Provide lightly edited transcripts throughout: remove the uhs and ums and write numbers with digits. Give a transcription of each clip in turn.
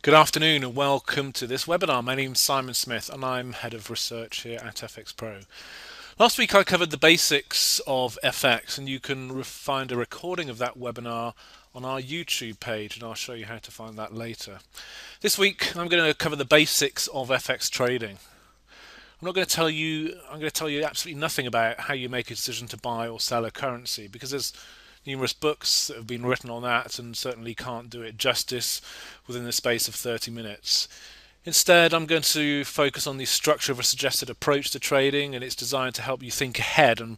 Good afternoon and welcome to this webinar. My name is Simon Smith and I'm Head of Research here at FX Pro. Last week I covered the basics of FX, and you can find a recording of that webinar on our YouTube page, and I'll show you how to find that later. This week I'm going to cover the basics of FX trading. I'm going to tell you absolutely nothing about how you make a decision to buy or sell a currency, because there's numerous books that have been written on that and certainly can't do it justice within the space of 30 minutes. Instead, I'm going to focus on the structure of a suggested approach to trading, and it's designed to help you think ahead and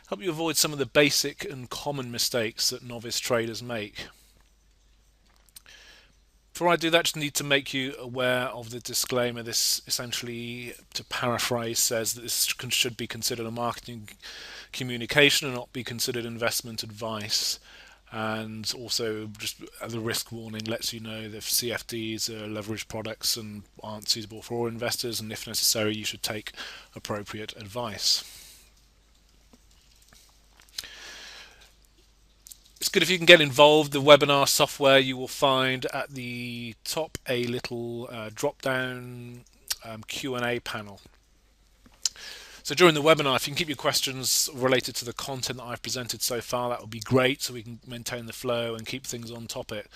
help you avoid some of the basic and common mistakes that novice traders make. Before I do that, I just need to make you aware of the disclaimer. This essentially, to paraphrase, says that this should be considered a marketing communication and not be considered investment advice. And also, just the risk warning lets you know that CFDs are leveraged products and aren't suitable for all investors, and if necessary, you should take appropriate advice. It's good if you can get involved. The webinar software, you will find at the top a little drop-down Q&A panel. So during the webinar, if you can keep your questions related to the content that I've presented so far, that would be great, so we can maintain the flow and keep things on topic.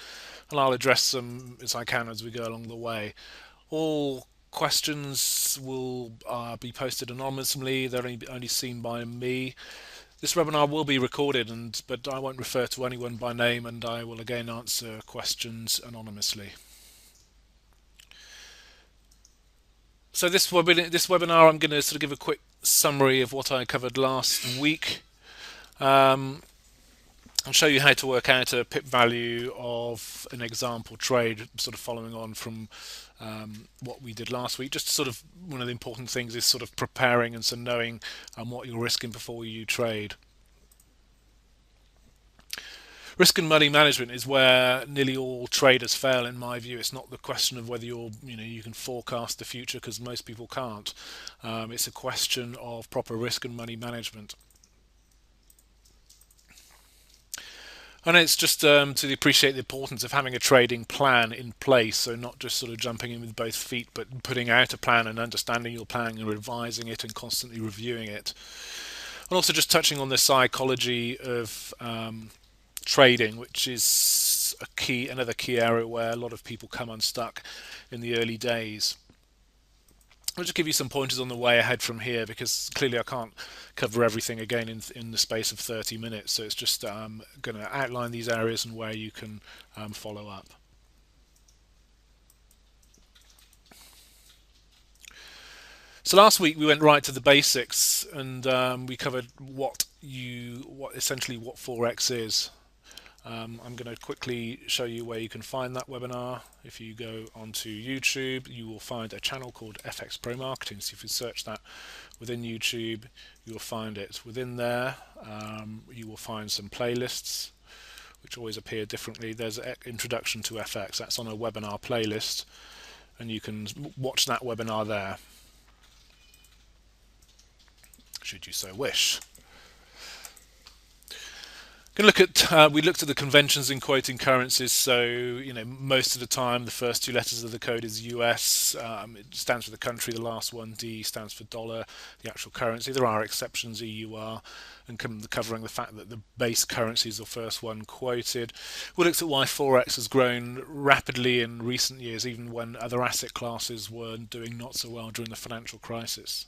And I'll address them as I can as we go along the way. All questions will be posted anonymously. They're only seen by me. This webinar will be recorded, but I won't refer to anyone by name, and I will again answer questions anonymously. So this webinar, I'm going to sort of give a quick summary of what I covered last week. I'll show you how to work out a pip value of an example trade, sort of following on from what we did last week. Just sort of one of the important things is sort of preparing and so knowing what you're risking before you trade. Risk and money management is where nearly all traders fail, in my view. It's not the question of whether you can forecast the future, because most people can't. It's a question of proper risk and money management. And it's just to appreciate the importance of having a trading plan in place, so not just sort of jumping in with both feet, but putting out a plan and understanding your plan and revising it and constantly reviewing it. And also just touching on the psychology of trading, which is another key area where a lot of people come unstuck in the early days. I'll just give you some pointers on the way ahead from here, because clearly I can't cover everything again in the space of 30 minutes. So it's just going to outline these areas and where you can follow up. So last week we went right to the basics, and we covered what essentially what Forex is. I'm going to quickly show you where you can find that webinar. If you go onto YouTube, you will find a channel called FX Pro Marketing. So if you search that within YouTube, you will find it. Within there, you will find some playlists, which always appear differently. There's an introduction to FX. That's on a webinar playlist, and you can watch that webinar there, should you so wish. We looked at the conventions in quoting currencies. So most of the time the first two letters of the code is US. It stands for the country. The last one, D, stands for dollar, the actual currency. There are exceptions, EUR, and covering the fact that the base currency is the first one quoted. We looked at why Forex has grown rapidly in recent years, even when other asset classes were doing not so well during the financial crisis.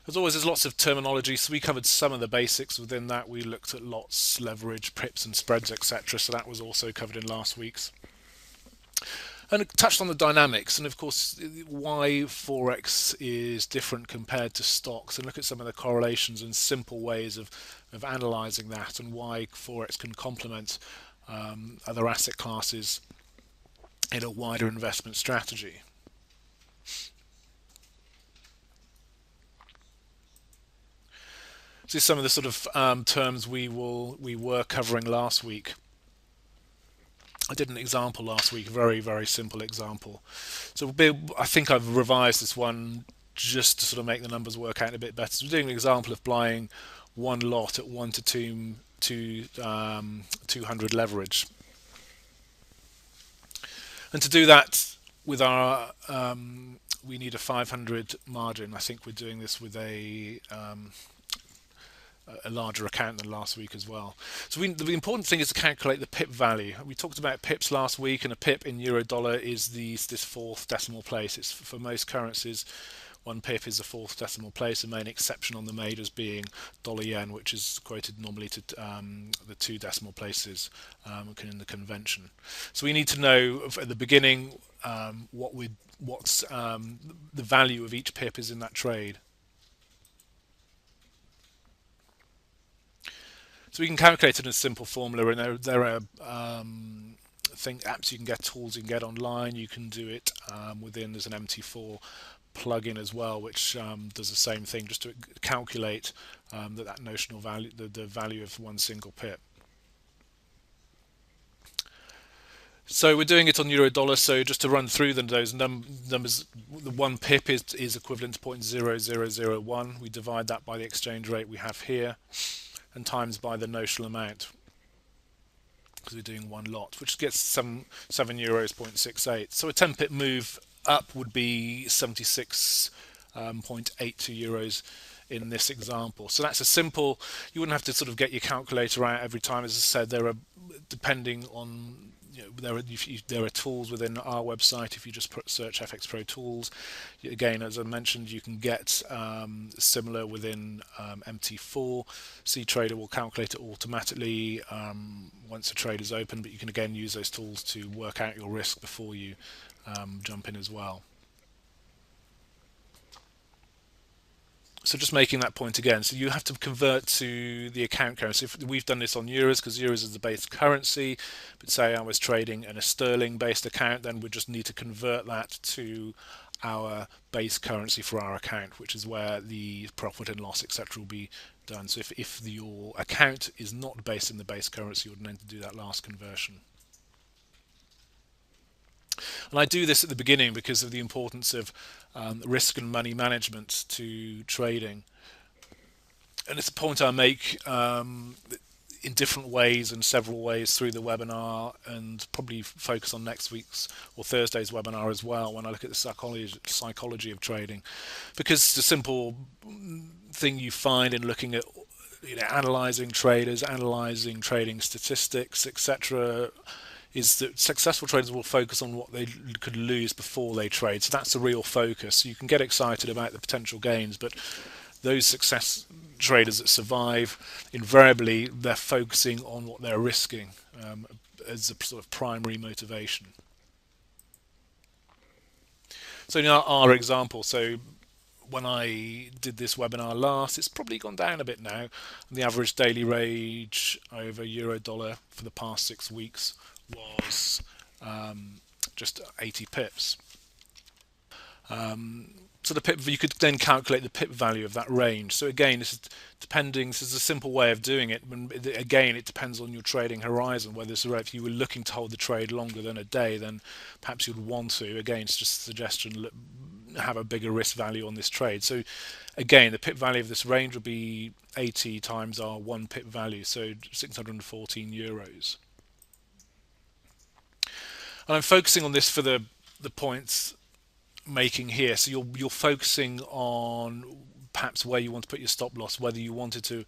As always, there's lots of terminology, so we covered some of the basics within that. We looked at lots, leverage, pips and spreads, etc. So that was also covered in last week's. And it touched on the dynamics and, of course, why Forex is different compared to stocks, and look at some of the correlations and simple ways of analysing that, and why Forex can complement other asset classes in a wider investment strategy. These are some of the sort of terms we were covering last week. I did an example last week, a very, very simple example. So I think I've revised this one just to sort of make the numbers work out a bit better. So we're doing an example of buying one lot at 1 to 200 leverage. And to do that with our, we need a 500 margin. I think we're doing this with a larger account than last week as well. So the important thing is to calculate the pip value. We talked about pips last week, and a pip in euro dollar is this fourth decimal place. It's for most currencies. One pip is the fourth decimal place. The main exception on the majors being dollar yen, which is quoted normally to the two decimal places in the convention. So we need to know at the beginning what's the value of each pip is in that trade. So we can calculate it in a simple formula, and there are apps you can get, tools you can get online. You can do it within. There's an MT4 plugin as well, which does the same thing, just to calculate that notional value, the value of one single pip. So we're doing it on euro dollar. So just to run through those numbers, the one pip is equivalent to 0.0001. We divide that by the exchange rate we have here, and times by the notional amount, because we're doing one lot, which gets some €7.68. So a 10 pip move up would be 76.82 euros in this example. So that's a simple. You wouldn't have to sort of get your calculator out every time. As I said, there are, depending on, there are tools within our website. If you just search FX Pro tools, again, as I mentioned, you can get similar within MT4. CTrader will calculate it automatically once a trade is open, but you can again use those tools to work out your risk before you jump in as well. So just making that point again, so you have to convert to the account currency. We've done this on euros because euros is the base currency, but say I was trading in a sterling based account, then we just need to convert that to our base currency for our account, which is where the profit and loss, etc., will be done. So if your account is not based in the base currency, you would need to do that last conversion. And I do this at the beginning because of the importance of risk and money management to trading. And it's a point I make in different ways and several ways through the webinar, and probably focus on next week's or Thursday's webinar as well when I look at the psychology of trading. Because the simple thing you find in looking at analysing traders, analysing trading statistics, etc., is that successful traders will focus on what they could lose before they trade. So that's the real focus. You can get excited about the potential gains, but those success traders that survive, invariably they're focusing on what they're risking as a sort of primary motivation. So in our example, so when I did this webinar last, it's probably gone down a bit now. The average daily range over euro dollar for the past 6 weeks was just 80 pips. So the pip, you could then calculate the pip value of that range. So again, this is depending. This is a simple way of doing it. Again, it depends on your trading horizon. Whether if you were looking to hold the trade longer than a day, then perhaps you'd want to. Again, it's just a suggestion. Have a bigger risk value on this trade. So again, the pip value of this range would be 80 times our one pip value, so 614 euros. And I'm focusing on this for the points making here. So you're focusing on perhaps where you want to put your stop loss, whether you wanted to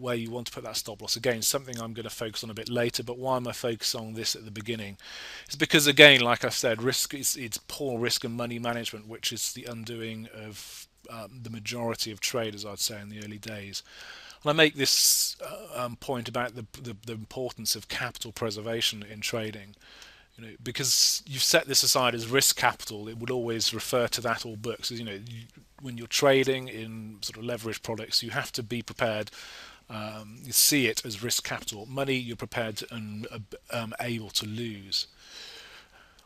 where you want to put that stop loss. Again, something I'm going to focus on a bit later, but why am I focusing on this at the beginning? It's because, again, like I said, risk it's poor risk and money management, which is the undoing of the majority of traders, I'd say, in the early days. And I make this point about the importance of capital preservation in trading. Because you've set this aside as risk capital, it would always refer to that all books. When you're trading in sort of leverage products, you have to be prepared. You see it as risk capital. Money you're prepared and able to lose.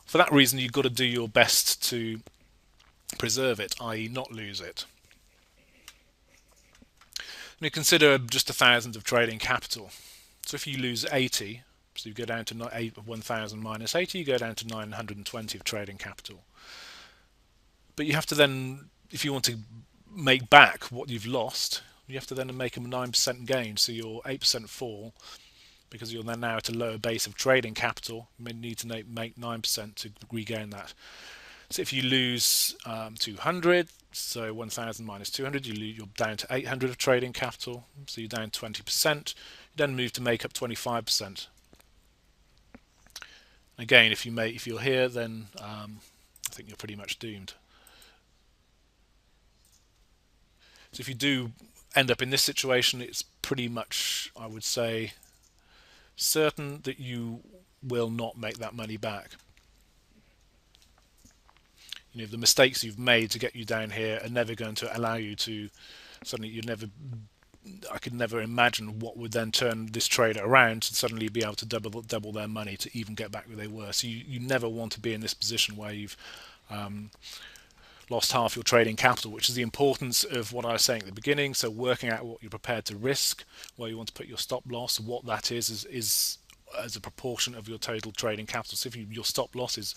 For that reason, you've got to do your best to preserve it, i.e. not lose it. And you consider just 1,000 of trading capital. So if you lose 80, so you go down to 1,000 minus 80, you go down to 920 of trading capital. But you have to then, if you want to make back what you've lost, you have to then make a 9% gain. So your 8% fall because you're then now at a lower base of trading capital. You may need to make 9% to regain that. So if you lose 200, so 1,000 minus 200, you're down to 800 of trading capital. So you're down 20%. You then move to make up 25%. Again, if you're here, then I think you're pretty much doomed. So if you do end up in this situation, it's pretty much, I would say, certain that you will not make that money back. The mistakes you've made to get you down here are never going to allow you to suddenly. I could never imagine what would then turn this trader around to suddenly be able to double their money to even get back where they were. So you never want to be in this position where you've lost half your trading capital, which is the importance of what I was saying at the beginning. So working out what you're prepared to risk, where you want to put your stop loss, what that is as a proportion of your total trading capital. So if your stop loss is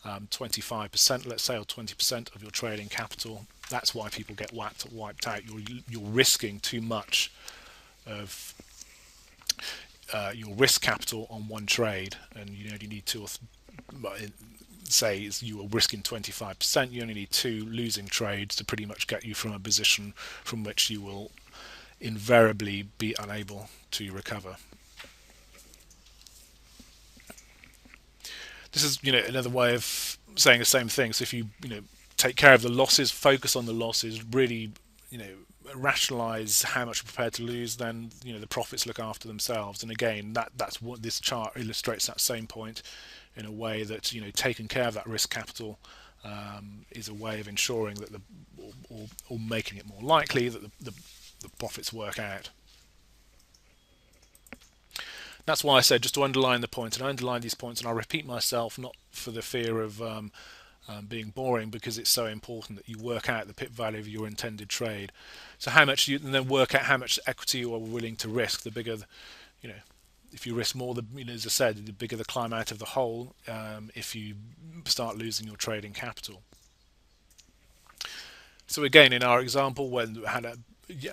25%, let's say, or 20% of your trading capital, that's why people get wiped out. You're risking too much of your risk capital on one trade, and you only need two say you were risking 25%, you only need two losing trades to pretty much get you from a position from which you will invariably be unable to recover. This is another way of saying the same thing. So if you take care of the losses, focus on the losses, really rationalize how much you're prepared to lose, then the profits look after themselves. And again, that's what this chart illustrates, that same point, in a way that taking care of that risk capital is a way of ensuring that or making it more likely that the profits work out. That's why I said, just to underline the point, and I underline these points, and I repeat myself, not for the fear of being boring, because it's so important that you work out the pip value of your intended trade. So how much and then work out how much equity you are willing to risk. The bigger, if you risk more, as I said, the bigger the climb out of the hole. If you start losing your trading capital. So again, in our example, when we had a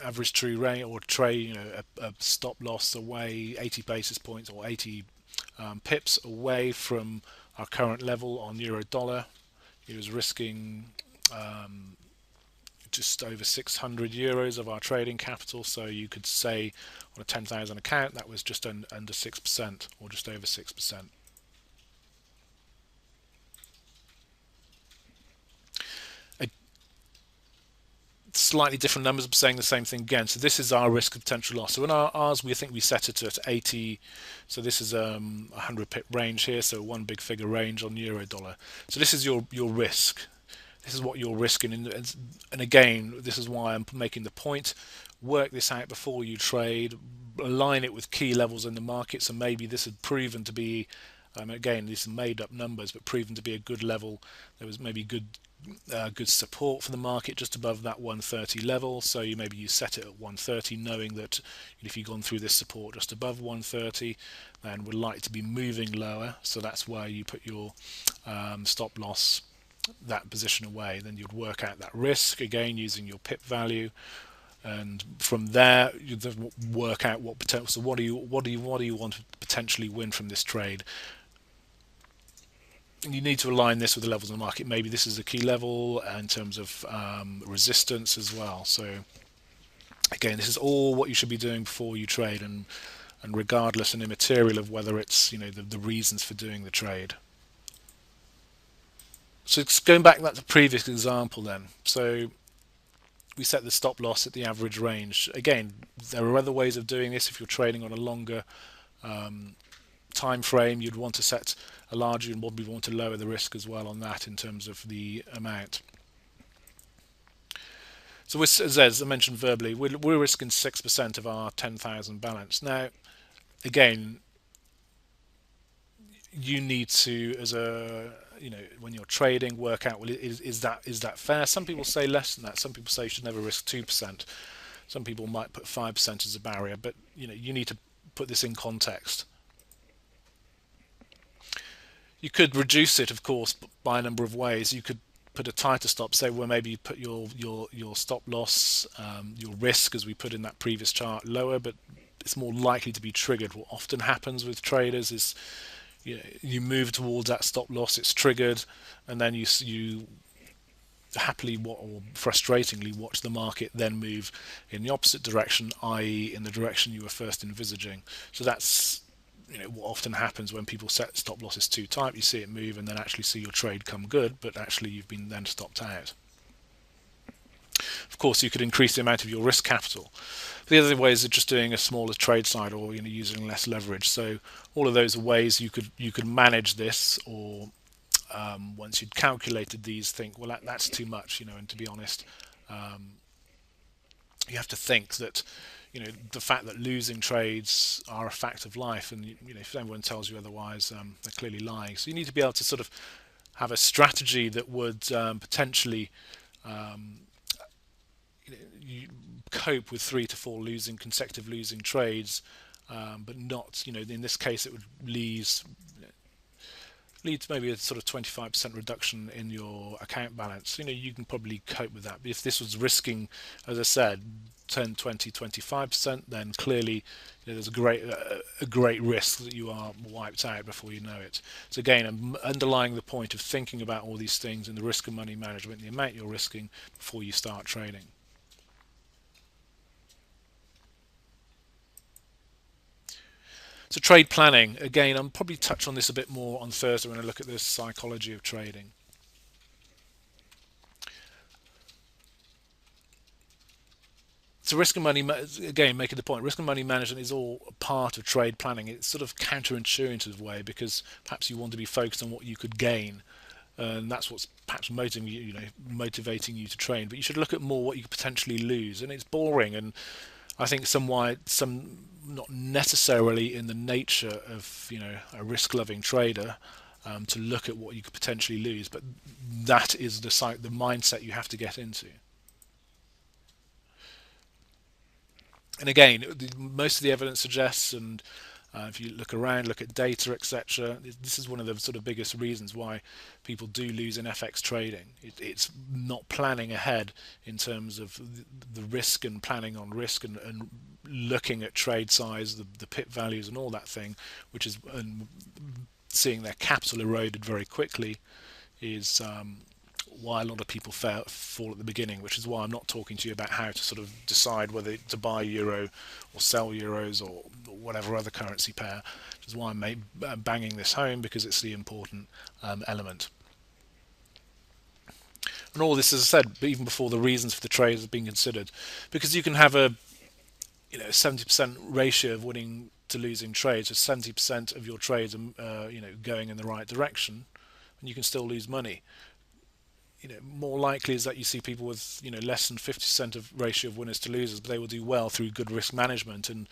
average true rate or trade, a stop loss away 80 basis points or 80 pips away from our current level on euro dollar, he was risking just over 600 euros of our trading capital. So you could say on a 10,000 account that was just under 6% or just over 6%. Slightly different numbers, but saying the same thing again. So this is our risk of potential loss. So in ours, we think we set it at 80. So this is a 100 pip range here. So one big figure range on euro dollar. So this is your risk. This is what you're risking. And again, this is why I'm making the point. Work this out before you trade. Align it with key levels in the market. So maybe this had proven to be, again, these are made up numbers, but proven to be a good level. There was maybe good support for the market just above that 130 level. So maybe you set it at 130, knowing that if you've gone through this support just above 130, then we're likely to be moving lower. So that's where you put your stop loss, that position away. Then you'd work out that risk again using your pip value, and from there you work out what potential. So what do you want to potentially win from this trade? You need to align this with the levels of the market. Maybe this is a key level in terms of resistance as well. So again, this is all what you should be doing before you trade, and regardless and immaterial of whether it's the reasons for doing the trade. So it's going back to that previous example then. So we set the stop loss at the average range. Again, there are other ways of doing this. If you're trading on a longer time frame, you'd want to set a larger, and we want to lower the risk as well on that in terms of the amount. So as I mentioned verbally, we're risking 6% of our 10,000 balance. Now, again, you need to, when you're trading, work out, well, is that fair? Some people say less than that. Some people say you should never risk 2%. Some people might put 5% as a barrier, but you need to put this in context. You could reduce it, of course, by a number of ways. You could put a tighter stop, say, well, maybe you put your stop loss, your risk, as we put in that previous chart, lower, but it's more likely to be triggered. What often happens with traders is you move towards that stop loss, it's triggered, and then you happily or frustratingly watch the market then move in the opposite direction, i.e., in the direction you were first envisaging. So that's what often happens when people set stop losses too tight. You see it move and then actually see your trade come good, but actually you've been then stopped out. Of course, you could increase the amount of your risk capital. The other ways are just doing a smaller trade side or using less leverage. So all of those are ways you could manage this, or once you'd calculated these, think, well, that's too much, and to be honest, you have to think that the fact that losing trades are a fact of life, and if anyone tells you otherwise, they're clearly lying. So you need to be able to sort of have a strategy that would potentially you cope with 3 to 4 consecutive losing trades, but not, in this case, it would lead to maybe a sort of 25% reduction in your account balance. You can probably cope with that. But if this was risking, as I said, 10, 20, 25%, then clearly there's a great risk that you are wiped out before you know it. So again, I'm underlying the point of thinking about all these things and the risk of money management, the amount you're risking before you start trading. So trade planning, again, I'll probably touch on this a bit more on Thursday when I look at the psychology of trading. So risk and money, again, making the point, risk and money management is all part of trade planning. It's sort of counterintuitive way, because perhaps you want to be focused on what you could gain, and that's what's perhaps motivating you to trade. But you should look at more what you could potentially lose, and it's boring. And I think some not necessarily in the nature of a risk-loving trader to look at what you could potentially lose, but that is the mindset you have to get into. And again, most of the evidence suggests, and if you look around, look at data, etc., this is one of the sort of biggest reasons why people do lose in FX trading. It's not planning ahead in terms of the risk and planning on risk, and looking at trade size, the pip values and all that thing, which is, and seeing their capital eroded very quickly, is why a lot of people fall at the beginning, which is why I'm not talking to you about how to sort of decide whether to buy euro or sell euros or whatever other currency pair, which is why I'm banging this home, because it's the important element. And all this, as I said, even before the reasons for the trades have been considered, because you can have a 70% ratio of winning to losing trades, so 70% of your trades are going in the right direction, and you can still lose money. More likely is that you see people with less than 50% of ratio of winners to losers, but they will do well through good risk management. And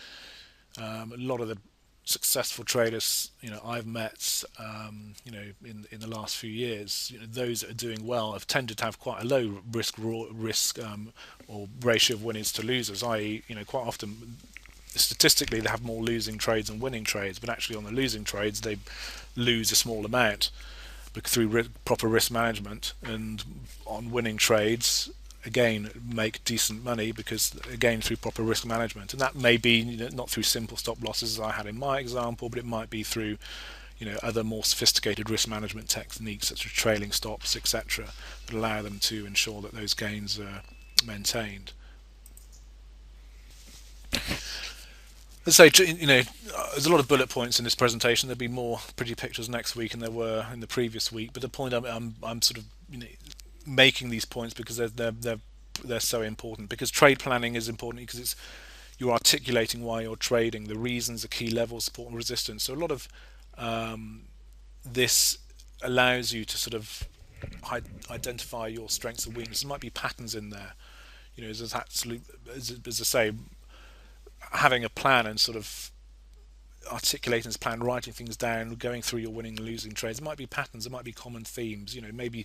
a lot of the successful traders I've met in the last few years, those that are doing well have tended to have quite a low risk or ratio of winners to losers, i.e. quite often statistically they have more losing trades than winning trades, but actually on the losing trades they lose a small amount through proper risk management, and on winning trades again make decent money because again through proper risk management. And that may be not through simple stop losses as I had in my example, but it might be through other more sophisticated risk management techniques such as trailing stops, etc., that allow them to ensure that those gains are maintained. Let's say, there's a lot of bullet points in this presentation. There'll be more pretty pictures next week than there were in the previous week. But the point I'm sort of making these points because they're so important. Because trade planning is important because you're articulating why you're trading, the reasons, the key levels, support and resistance. So a lot of this allows you to sort of identify your strengths and weaknesses. There might be patterns in there. As I say, having a plan and sort of articulating this plan, writing things down, going through your winning and losing trades. There might be patterns, there might be common themes. Maybe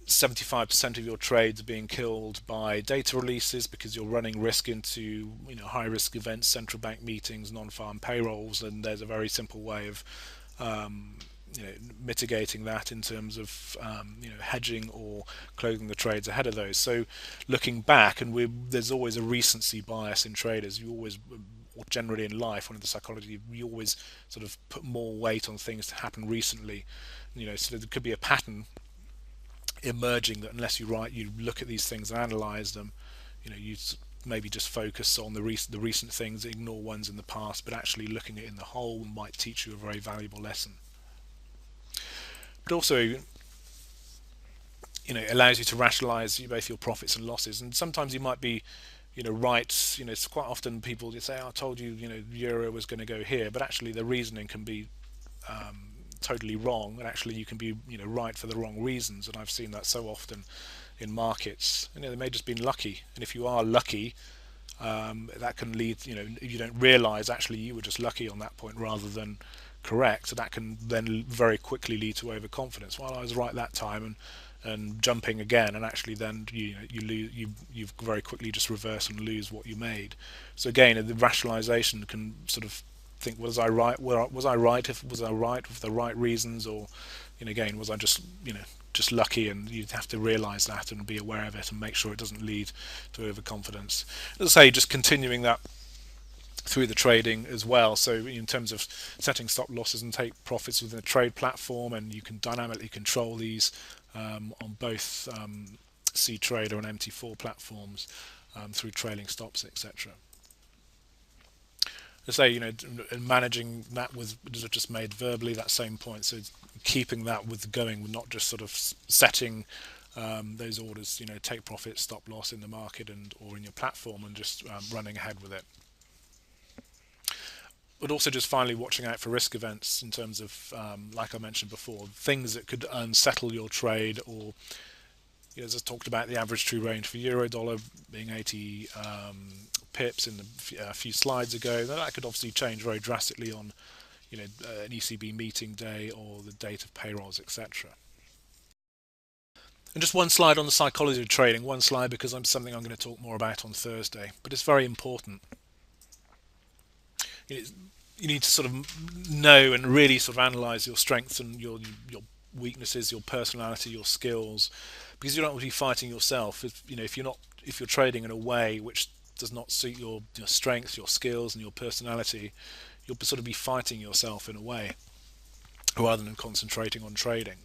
75% of your trades are being killed by data releases because you're running risk into high risk events, central bank meetings, non-farm payrolls, and there's a very simple way of mitigating that in terms of hedging or closing the trades ahead of those. So looking back, and there's always a recency bias in traders. You always or generally in life, one of the psychology, you always sort of put more weight on things to happen recently. So there could be a pattern emerging that unless you look at these things and analyze them, you maybe just focus on the recent things, ignore ones in the past, but actually looking at it in the whole might teach you a very valuable lesson. But also, it allows you to rationalize both your profits and losses. And sometimes you might be, right. It's quite often people just say, "Oh, I told you, euro was going to go here," but actually the reasoning can be totally wrong, and actually you can be, right for the wrong reasons. And I've seen that so often in markets. They may just been lucky, and if you are lucky, that can lead, if you don't realize actually you were just lucky on that point rather than correct, so that can then very quickly lead to overconfidence. Well, I was right that time, and jumping again, and actually then you lose, you very quickly just reverse and lose what you made. So again, the rationalization can sort of think, was I right? Was I right? If was I right with the right reasons, or again, was I just lucky? And you have to realize that and be aware of it and make sure it doesn't lead to overconfidence. As I say, just continuing that through the trading as well. So in terms of setting stop losses and take profits within a trade platform, and you can dynamically control these on both CTrader and MT4 platforms through trailing stops, etc. To say, managing that with, as I just made verbally, that same point. So keeping that with going, not just sort of setting those orders, take profit, stop loss in the market and or in your platform, and just running ahead with it. But also just finally watching out for risk events in terms of, like I mentioned before, things that could unsettle your trade, or as I talked about, the average true range for euro dollar being 80 pips in a few slides ago. That could obviously change very drastically on an ECB meeting day or the date of payrolls, etc. And just one slide on the psychology of trading, one slide because I'm something I'm going to talk more about on Thursday, but it's very important. You need to sort of know and really sort of analyze your strengths and your weaknesses, your personality, your skills, because you don't want to be fighting yourself. If you're trading in a way which does not suit your strengths, your skills, and your personality, you'll sort of be fighting yourself in a way, rather than concentrating on trading.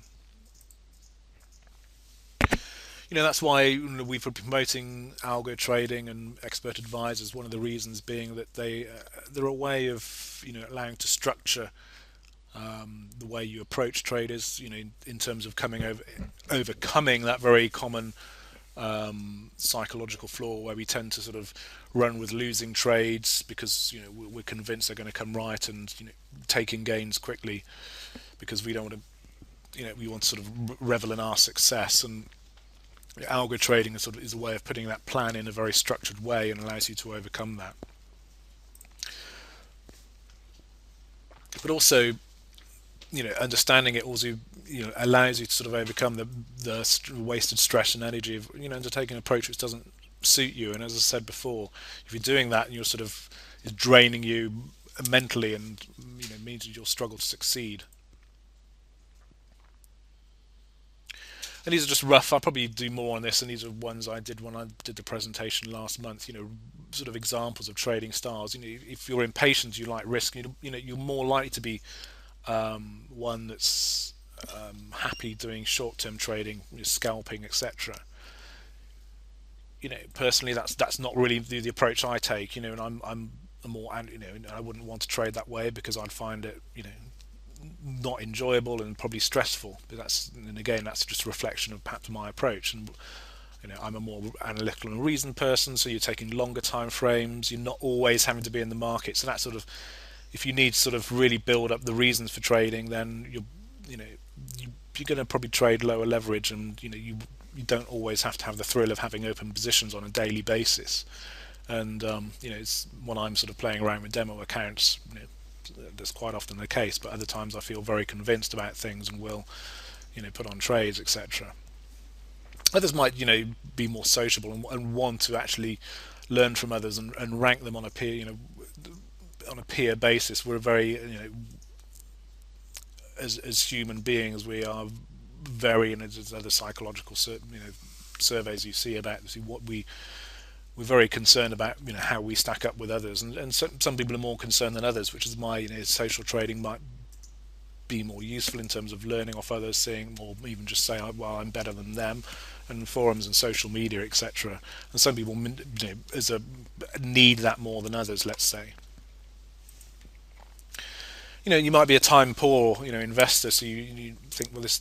That's why we've been promoting algo trading and expert advisors. One of the reasons being that they're a way of allowing to structure the way you approach traders. In terms of overcoming that very common psychological flaw where we tend to sort of run with losing trades because we're convinced they're going to come right, and taking gains quickly because we don't want to we want to sort of revel in our success. And algo trading is a way of putting that plan in a very structured way and allows you to overcome that. But also, understanding it also allows you to sort of overcome the wasted stress and energy of undertaking an approach which doesn't suit you. And as I said before, if you're doing that and you're sort of is draining you mentally, and means that you'll struggle to succeed. And these are just rough. I'll probably do more on this, and these are ones I did when I did the presentation last month. Sort of examples of trading styles. If you're impatient, you like risk. You're more likely to be one that's happy doing short-term trading, scalping, etc. Personally, that's not really the approach I take. And I'm a more, I wouldn't want to trade that way because I'd find it, not enjoyable and probably stressful. But that's just a reflection of perhaps my approach. And I'm a more analytical and reasoned person, so you're taking longer time frames. You're not always having to be in the market. So that's sort of, if you need to sort of really build up the reasons for trading, then you're going to probably trade lower leverage, and you don't always have to have the thrill of having open positions on a daily basis. And it's when I'm sort of playing around with demo accounts. That's quite often the case, but other times I feel very convinced about things and will put on trades, etc. Others might be more sociable and want to actually learn from others and rank them on a peer basis. We're very as human beings, we are very, and there's other psychological surveys you see about what we we're very concerned about how we stack up with others, and some people are more concerned than others, which is why social trading might be more useful in terms of learning off others, seeing, or even just say, "Oh, well, I'm better than them," and forums and social media, etc. And some people, as a need that more than others. Let's say, you might be a time poor, investor, so you think, well, this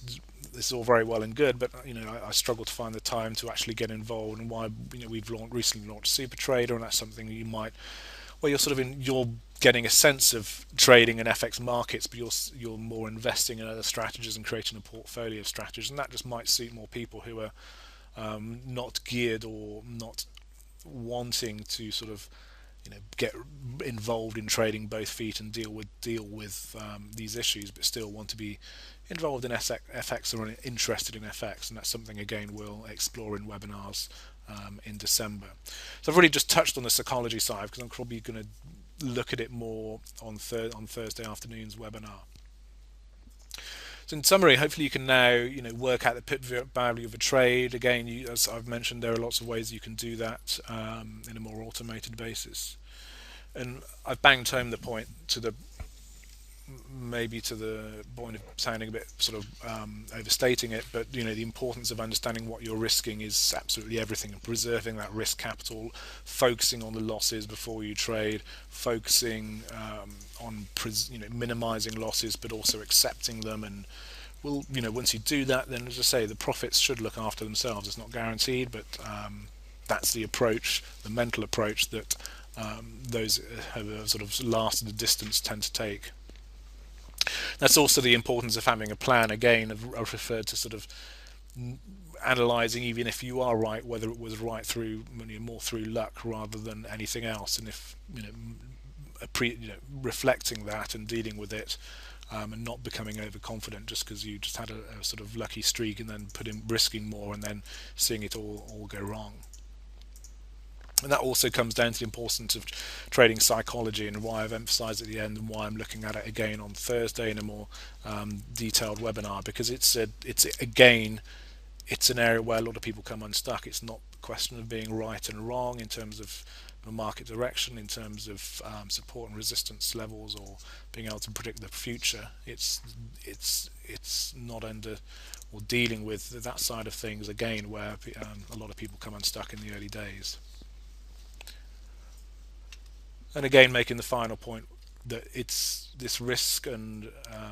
is all very well and good, but I struggle to find the time to actually get involved. And why, we've recently launched Super Trader, and that's something you might, well, you're getting a sense of trading in FX markets, but you're more investing in other strategies and creating a portfolio of strategies, and that just might suit more people who are not geared or not wanting to sort of get involved in trading both feet and deal with these issues, but still want to be involved in FX or interested in FX, and that's something again we'll explore in webinars in December. So I've really just touched on the psychology side because I'm probably going to look at it more on Thursday afternoon's webinar. So in summary, hopefully you can now work out the pit value of a trade. Again, as I've mentioned, there are lots of ways you can do that in a more automated basis. And I've banged home the point maybe to the point of sounding a bit sort of overstating it, but the importance of understanding what you're risking is absolutely everything, and preserving that risk capital, focusing on the losses before you trade, focusing on minimizing losses, but also accepting them. And once you do that, then, as I say, the profits should look after themselves. It's not guaranteed, but that's the approach, the mental approach that those who have sort of lasted the distance tend to take. That's also the importance of having a plan. Again, I've referred to sort of analysing, even if you are right, whether it was right through more through luck rather than anything else, and if reflecting that and dealing with it, and not becoming overconfident just because you just had a sort of lucky streak and then risking more and then seeing it all go wrong. And that also comes down to the importance of trading psychology, and why I've emphasised at the end, and why I'm looking at it again on Thursday in a more detailed webinar, because it's an area where a lot of people come unstuck. It's not a question of being right and wrong in terms of market direction, in terms of support and resistance levels, or being able to predict the future. It's not under or dealing with that side of things again, where a lot of people come unstuck in the early days. And again, making the final point that it's this risk and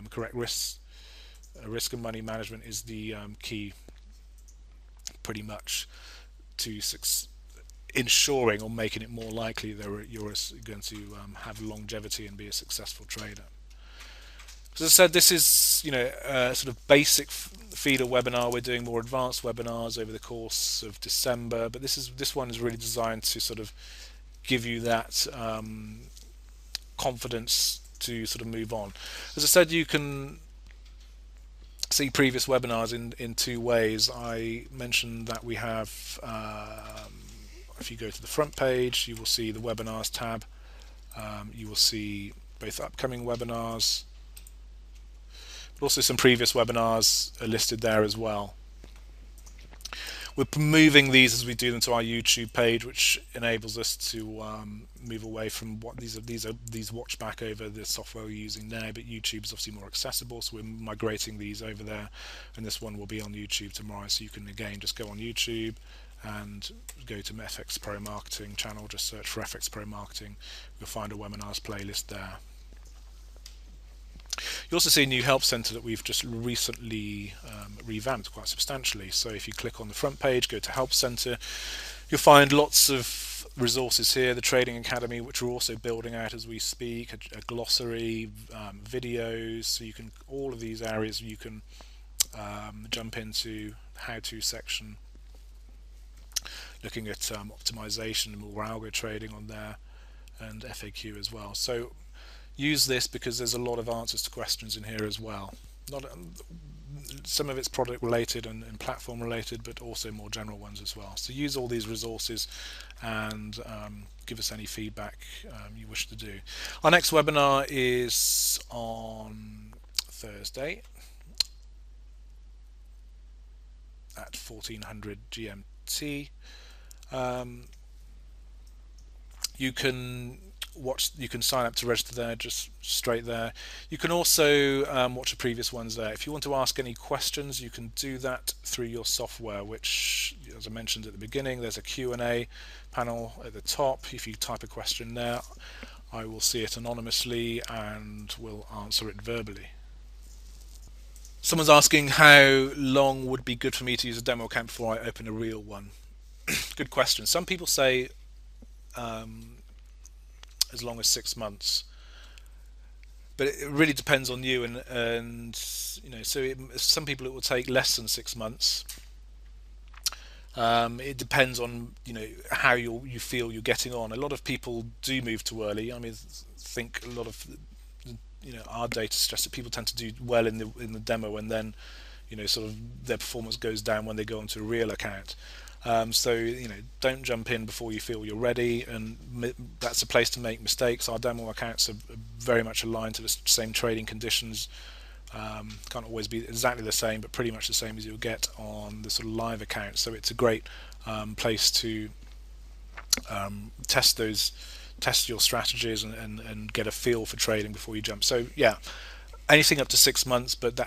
correct risk and money management is the key, pretty much, to ensuring or making it more likely that you're going to have longevity and be a successful trader. As I said, this is a sort of basic feeder webinar. We're doing more advanced webinars over the course of December, but this one is really designed to sort of give you that confidence to sort of move on. As I said, you can see previous webinars in two ways. I mentioned that we have, if you go to the front page, you will see the webinars tab. You will see both upcoming webinars, but also some previous webinars are listed there as well. We're moving these as we do them to our YouTube page, which enables us to move away from what these watch back over the software we're using now. But YouTube is obviously more accessible, so we're migrating these over there, and this one will be on YouTube tomorrow. So you can again just go on YouTube and go to FX Pro Marketing channel. Just search for FX Pro Marketing. You'll find a webinars playlist there. You also see a new help center that we've just recently revamped quite substantially. So if you click on the front page, go to help center, you'll find lots of resources here. The Trading Academy, which we're also building out as we speak, a glossary, videos. So you can, all of these areas you can jump into. How-to section, looking at optimization and more algo trading on there, and FAQ as well. So use this because there's a lot of answers to questions in here as well. Some of it's product related and platform related, but also more general ones as well. So use all these resources and give us any feedback you wish to do. Our next webinar is on Thursday at 1400 GMT. You can you can sign up to register there, just straight there. You can also watch the previous ones there. If you want to ask any questions, you can do that through your software, which, as I mentioned at the beginning, there's a Q&A panel at the top. If you type a question there, I will see it anonymously and will answer it verbally. Someone's asking how long would be good for me to use a demo account before I open a real one. Good question. Some people say as long as 6 months, but it really depends on you, and some people it will take less than 6 months. It depends on how you feel you're getting on. A lot of people do move too early. I mean, think a lot of our data suggests that people tend to do well in the demo, and then sort of their performance goes down when they go onto a real account. So don't jump in before you feel you're ready, and that's a place to make mistakes. Our demo accounts are very much aligned to the same trading conditions. Can't always be exactly the same, but pretty much the same as you'll get on the sort of live account. So it's a great place to test your strategies and get a feel for trading before you jump. So yeah, anything up to 6 months, but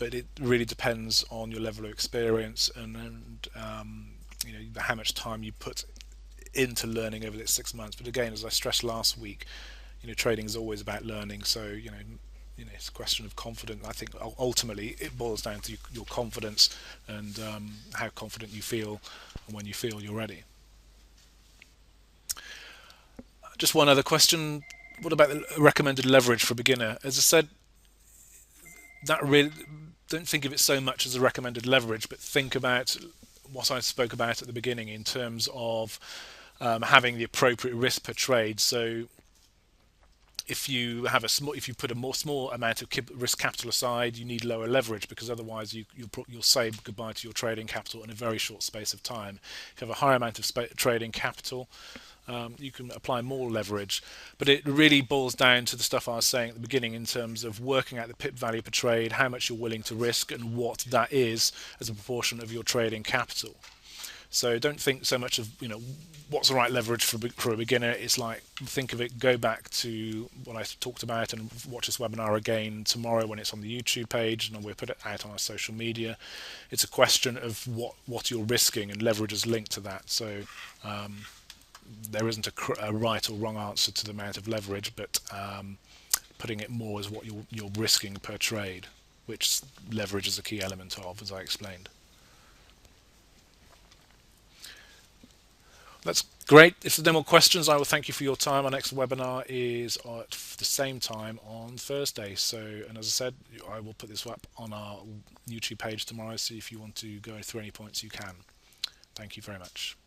it really depends on your level of experience and how much time you put into learning over the 6 months. But again, as I stressed last week, trading is always about learning. So it's a question of confidence. I think ultimately it boils down to your confidence and how confident you feel and when you feel you're ready. Just one other question. What about the recommended leverage for a beginner? As I said, that really, don't think of it so much as a recommended leverage, but think about what I spoke about at the beginning in terms of having the appropriate risk per trade. So if you put a more small amount of risk capital aside, you need lower leverage, because otherwise you'll say goodbye to your trading capital in a very short space of time. If you have a higher amount of trading capital, you can apply more leverage. But it really boils down to the stuff I was saying at the beginning in terms of working out the pip value per trade, how much you're willing to risk, and what that is as a proportion of your trading capital. So don't think so much of what's the right leverage for a beginner. It's like, think of it, go back to what I talked about and watch this webinar again tomorrow when it's on the YouTube page, and we'll put it out on our social media. It's a question of what you're risking, and leverage is linked to that. So there isn't a right or wrong answer to the amount of leverage, but putting it more as what you're risking per trade, which leverage is a key element of, as I explained. That's great. If there are no more questions, I will thank you for your time. Our next webinar is at the same time on Thursday. And as I said, I will put this up on our YouTube page tomorrow, so if you want to go through any points, you can. Thank you very much.